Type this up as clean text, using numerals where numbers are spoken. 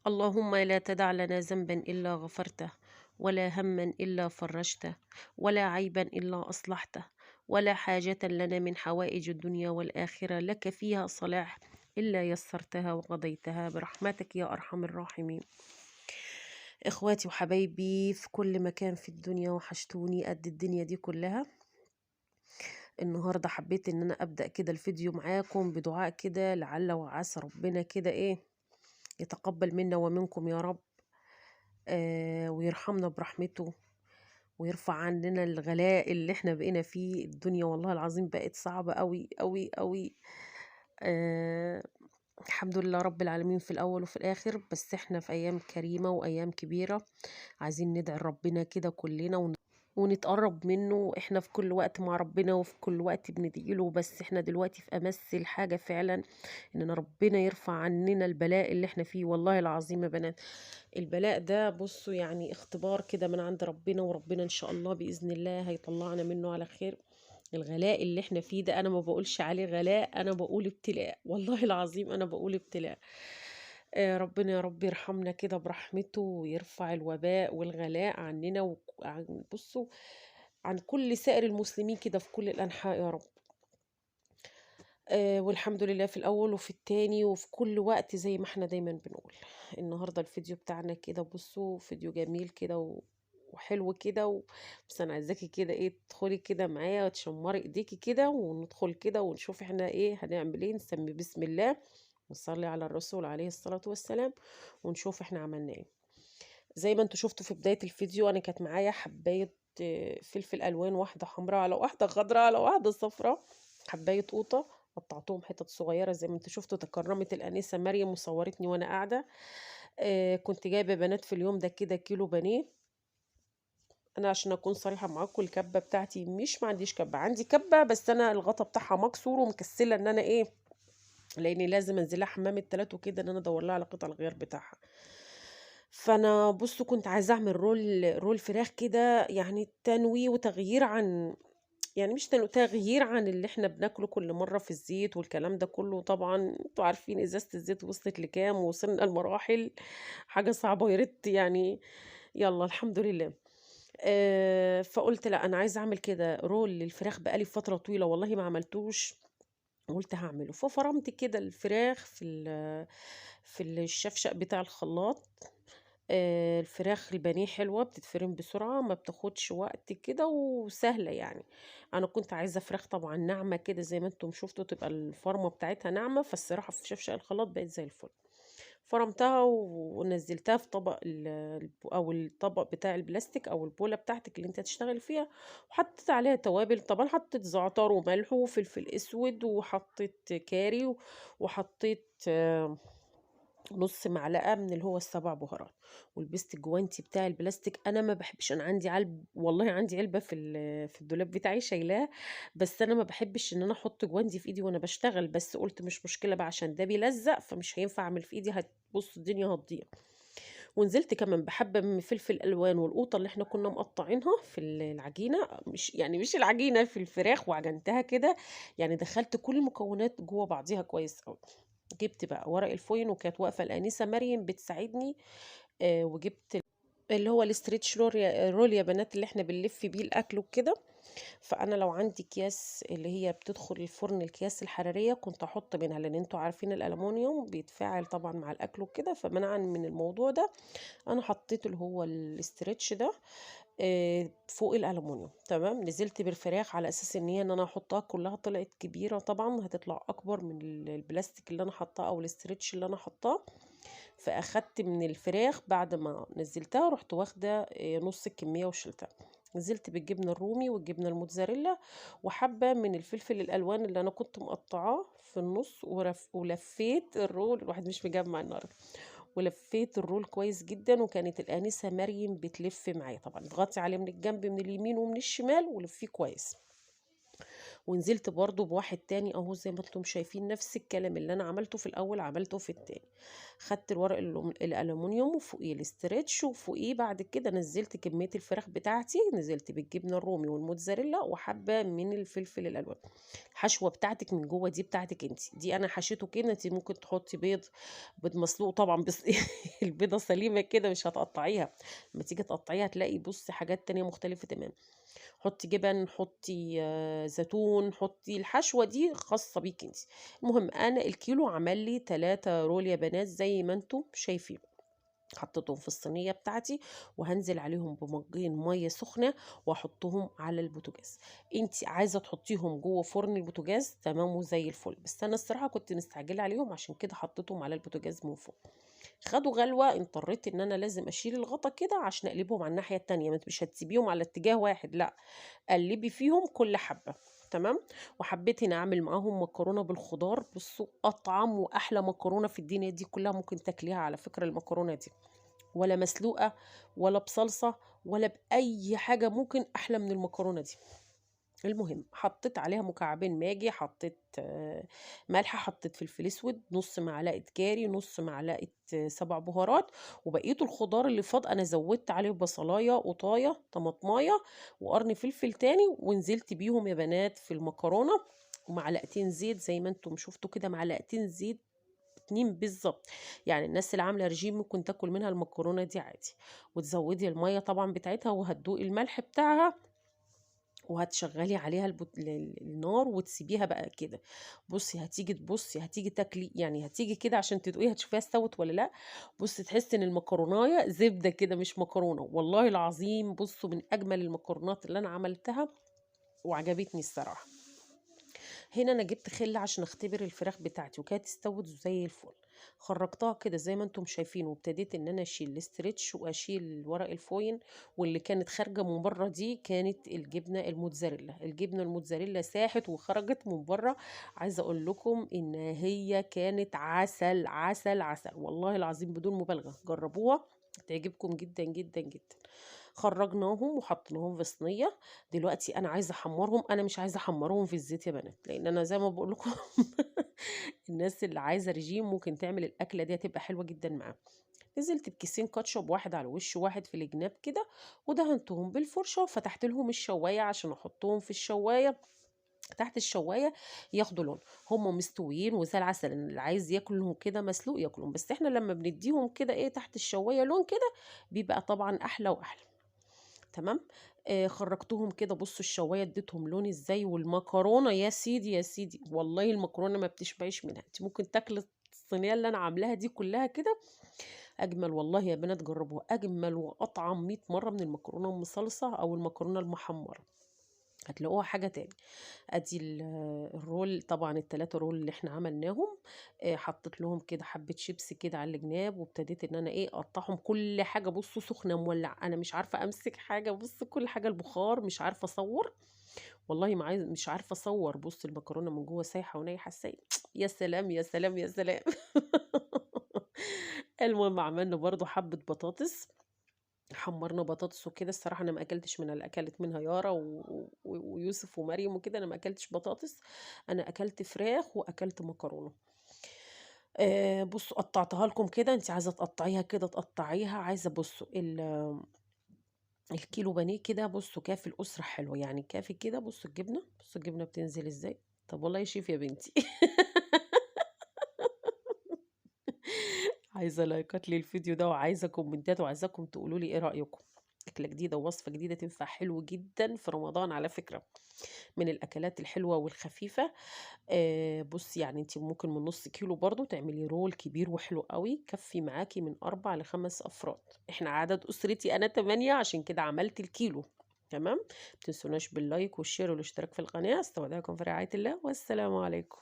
اللهم لا تدع لنا ذنبا إلا غفرته، ولا هما إلا فرجته، ولا عيبا إلا أصلحته، ولا حاجة لنا من حوائج الدنيا والآخرة لك فيها صلاح إلا يسرتها وقضيتها برحمتك يا أرحم الراحمين. إخواتي وحبايبي في كل مكان في الدنيا، وحشتوني قد الدنيا دي كلها. النهاردة حبيت إن أنا أبدأ كده الفيديو معاكم بدعاء كده، لعل وعسى ربنا كده يتقبل منا ومنكم يا رب. ويرحمنا برحمته، ويرفع عننا الغلاء اللي احنا بقينا فيه. الدنيا والله العظيم بقت صعبة قوي قوي قوي. آه الحمد لله رب العالمين في الأول وفي الآخر، بس احنا في أيام كريمة وأيام كبيرة، عايزين ندعي ربنا كده كلنا ونتقرب منه. احنا في كل وقت مع ربنا وفي كل وقت بندعيله، بس احنا دلوقتي في أمس الحاجة فعلا إننا ربنا يرفع عننا البلاء اللي احنا فيه. والله العظيم يا بنات، البلاء ده بصوا يعني اختبار كده من عند ربنا، وربنا ان شاء الله بإذن الله هيطلعنا منه على خير. الغلاء اللي احنا فيه ده انا ما بقولش عليه غلاء، انا بقول ابتلاء، والله العظيم انا بقول ابتلاء. ربنا يا رب يرحمنا كده برحمته، ويرفع الوباء والغلاء عننا وعن بصوا عن كل سائر المسلمين كده في كل الأنحاء يا رب. والحمد لله في الأول وفي التاني وفي كل وقت زي ما احنا دايما بنقول. النهاردة الفيديو بتاعنا كده بصوا فيديو جميل كده وحلو كده بس انا عايزاكي كده تدخلي كده معايا وتشمري ايديكي كده، وندخل كده ونشوف احنا هنعمل نسمي بسم الله ونصلي على الرسول عليه الصلاة والسلام، ونشوف احنا عملنا ايه. زي ما انتوا شفتوا في بداية الفيديو، انا كانت معايا حباية فلفل الوان، واحدة حمراء على واحدة خضراء على واحدة صفراء، حباية قوطة قطعتهم حتت صغيرة زي ما انتوا شفتوا. تكرمت الأنسة مريم وصورتني وانا قاعدة. كنت جايبة بنات في اليوم ده كده كيلو بانيه. انا عشان اكون صريحة معاكم، الكبة بتاعتي مش ما عنديش كبة، عندي كبة بس انا الغطا بتاعها مكسور ومكسلة ان انا لاني لازم انزلها حمام التلات وكده، ان انا ادور لها على قطع الغيار بتاعها. فانا بصوا كنت عايزه اعمل رول فراخ كده، يعني تنويه وتغيير عن، يعني مش تغيير عن اللي احنا بناكله كل مرة في الزيت والكلام ده كله. طبعا انتوا عارفين ازازة الزيت وصلت لكام، ووصلنا لمراحل حاجة صعبة، يا ريت يعني. يلا الحمد لله. فقلت لا، انا عايزه اعمل كده رول للفراخ، بقالي فترة طويلة والله ما عملتوش، قلت هعمله. ففرمت كده الفراخ في الشفشق بتاع الخلاط. الفراخ البانيه حلوة، بتتفرم بسرعة، ما بتاخدش وقت كده وسهلة يعني. انا كنت عايزة فراخ طبعا ناعمة كده زي ما انتم شفتوا، تبقى الفرمة بتاعتها ناعمة، فالصراحة في شفشق الخلاط بقت زي الفل. فرمتها ونزلتها في طبق او الطبق بتاع البلاستيك او البولة بتاعتك اللي انت هتشتغل فيها، وحطيت عليها توابل. طبعا حطيت زعتر وملح وفلفل اسود، وحطيت كاري، وحطيت نص معلقه من اللي هو السبع بهارات، ولبست الجوانتي بتاع البلاستيك. انا ما بحبش، انا عندي والله عندي علبه في الدولاب بتاعي شايلاه، بس انا ما بحبش ان انا احط جوانتي في ايدي وانا بشتغل، بس قلت مش مشكله بقى عشان ده بيلزق، فمش هينفع اعمل في ايدي، هتبص الدنيا هتضيع. ونزلت كمان بحبه من فلفل الوان، والقوطه اللي احنا كنا مقطعينها في العجينه، مش العجينه، في الفراخ، وعجنتها كده، يعني دخلت كل المكونات جوه بعضيها كويس قوي. جبت بقى ورق الفوين، وكانت واقفة الآنسة مريم بتساعدني. وجبت اللي هو الاستريتش رول يا بنات، اللي احنا بنلف بيه الأكل وكده. فأنا لو عندي أكياس اللي هي بتدخل الفرن، الأكياس الحرارية، كنت أحط منها، لأن انتوا عارفين الألمونيوم بيتفاعل طبعا مع الأكل وكده، فمنعا من الموضوع ده أنا حطيت اللي هو الاستريتش ده فوق الألمونيوم. تمام. نزلت بالفراخ على أساس ان انا احطها كلها، طلعت كبيرة طبعا، هتطلع اكبر من البلاستيك اللي انا حطاه او الاسترتش اللي انا حطاه. فاخدت من الفراخ بعد ما نزلتها، رحت واخدة نص الكمية وشلتها. نزلت بالجبنة الرومي والجبنة الموتزاريلا، وحبة من الفلفل الألوان اللي أنا كنت مقطعاه في النص، ولفيت الرول. الواحد مش مجمع النهاردة. ولفيت الرول كويس جدا، وكانت الآنسة مريم بتلف معايا. طبعا اضغطي عليه من الجنب من اليمين ومن الشمال ولفيه كويس. ونزلت برضو بواحد تاني اهو زي ما انتم شايفين، نفس الكلام اللي انا عملته في الاول عملته في التاني. خدت الورق الالومنيوم وفوقيه الاسترتش، وفوقيه بعد كده نزلت كمية الفراخ بتاعتي، نزلت بالجبنة الرومي والموتزاريلا وحبة من الفلفل الالوان. الحشوة بتاعتك من جوه دي بتاعتك انت، دي انا حشيته كده. انت ممكن تحطي بيض مسلوق طبعا، بس البيضة سليمة كده مش هتقطعيها، لما تيجي تقطعيها هتلاقي بصي حاجات تانية مختلفة تماما. حطي جبن، حطي زيتون، حطي الحشوة دي خاصة بيك انت. المهم انا الكيلو عمل لي 3 رول يا بنات زي ما انتم شايفين. حطيتهم في الصينية بتاعتي، وهنزل عليهم بمجين مية سخنة واحطهم على البوتاجاز. انتي عايزة تحطيهم جوه فرن البوتاجاز تمام وزي الفل، بس انا الصراحة كنت مستعجلة عليهم عشان كده حطيتهم على البوتاجاز من فوق. خدوا غلوة، اضطريت ان انا لازم اشيل الغطا كده عشان اقلبهم على الناحية التانية، ما انت مش هتسيبيهم على اتجاه واحد، لا، قلبي فيهم كل حبة. تمام. وحبيت هنا اعمل معاهم مكرونه بالخضار، بصوا اطعم واحلى مكرونه في الدنيا دي كلها ممكن تاكليها على فكره المكرونه دي، ولا مسلوقه ولا بصلصه ولا باي حاجه، ممكن احلى من المكرونه دي. المهم حطيت عليها مكعبين ماجي، حطيت ملح، حطيت فلفل اسود، نص معلقه كاري، نص معلقه سبع بهارات، وبقيه الخضار اللي فاض انا زودت عليه بصلايه قطايه طماطمايه وقرن فلفل تاني، ونزلت بيهم يا بنات في المكرونه. ومعلقتين زيت زي ما انتم شفتوا كده، معلقتين زيت اتنين بالظبط. يعني الناس اللي عامله رجيم ممكن تاكل منها المكرونه دي عادي. وتزودي الميه طبعا بتاعتها، وهتدوقي الملح بتاعها، وهتشغلي عليها النار وتسيبيها بقى كده. بصي هتيجي تبصي هتيجي تاكلي، يعني هتيجي كده عشان تدوقيها تشوفيها استوت ولا لا. بصي تحسي ان المكرونايه زبده كده مش مكرونه، والله العظيم بصوا من اجمل المكرونات اللي انا عملتها وعجبتني الصراحه. هنا انا جبت خل عشان اختبر الفراخ بتاعتي، وكانت استوت زي الفل. خرجتها كده زي ما انتم شايفين، وابتديت ان انا اشيل الاسترتش واشيل ورق الفوين. واللي كانت خارجه من بره دي كانت الجبنه الموتزاريلا، الجبنه الموتزاريلا ساحت وخرجت من بره. عايزه اقول لكم ان هي كانت عسل عسل عسل، والله العظيم بدون مبالغه، جربوها تعجبكم جدا جدا جدا. خرجناهم وحطيناهم في صينيه. دلوقتي انا عايزه احمرهم، انا مش عايزه احمرهم في الزيت يا بنات، لان انا زي ما بقول لكم الناس اللي عايزه رجيم ممكن تعمل الاكله دي هتبقى حلوه جدا معاها. نزلت بكيسين كاتشب، واحد على الوش واحد في الجناب كده، ودهنتهم بالفرشه، وفتحت لهم الشوايه عشان احطهم في الشوايه تحت الشوايه ياخدوا لون. هم مستويين وزي العسل، إن اللي عايز ياكلهم كده مسلوق ياكلهم، بس احنا لما بنديهم كده ايه تحت الشوايه لون كده بيبقى طبعا احلى واحلى. تمام. خرجتهم كده، بصوا الشوايه اديتهم لون ازاي، والمكرونه يا سيدي يا سيدي، والله المكرونه ما بتشبعيش منها، انت ممكن تاكلي الصينيه اللي انا عاملاها دي كلها كده. اجمل والله يا بنات، جربوها، اجمل واطعم 100 مره من المكرونه المصلصه او المكرونه المحمره، هتلاقوها حاجة تاني. ادي الرول طبعا، التلاتة رول اللي احنا عملناهم. حطيت لهم كده حبة شيبسي كده على الجناب، وابتديت ان انا ايه اقطعهم كل حاجة. بصوا سخنة مولع، انا مش عارفة امسك حاجة، بص كل حاجة البخار، مش عارفة اصور، والله ما عايز مش عارفة اصور. بص المكرونة من جوه سايحة ونايحة ازاي، يا سلام يا سلام يا سلام. المهم عملنا برضو حبة بطاطس، حمرنا بطاطس وكده. الصراحة أنا ما أكلتش منها، اللي أكلت منها يارا ويوسف ومريم وكده، أنا ما أكلتش بطاطس. أنا أكلت فراخ وأكلت مكرونة. بصوا قطعتها لكم كده، أنت عايزة تقطعيها كده تقطعيها، عايزة بصوا الكيلو بانيه كده، بصوا كافي الأسرة حلوة يعني، كافي كده. بصوا الجبنة، بصوا الجبنة بتنزل ازاي. طب والله شيف يا بنتي. عايزة لايكات للفيديو ده، وعايزة كومنتات، وعايزاكم تقولوا لي ايه رأيكم. أكلة جديدة ووصفة جديدة تنفع حلو جدا في رمضان على فكرة، من الأكلات الحلوة والخفيفة. بصي يعني انت ممكن من نص كيلو برضو تعملي رول كبير وحلو قوي، كفي معاكي من 4 ل5 أفراد. احنا عدد أسرتي أنا 8، عشان كده عملت الكيلو. تمام. متنسوناش باللايك والشير والاشتراك في القناة. استودعكم في رعاية الله، والسلام عليكم.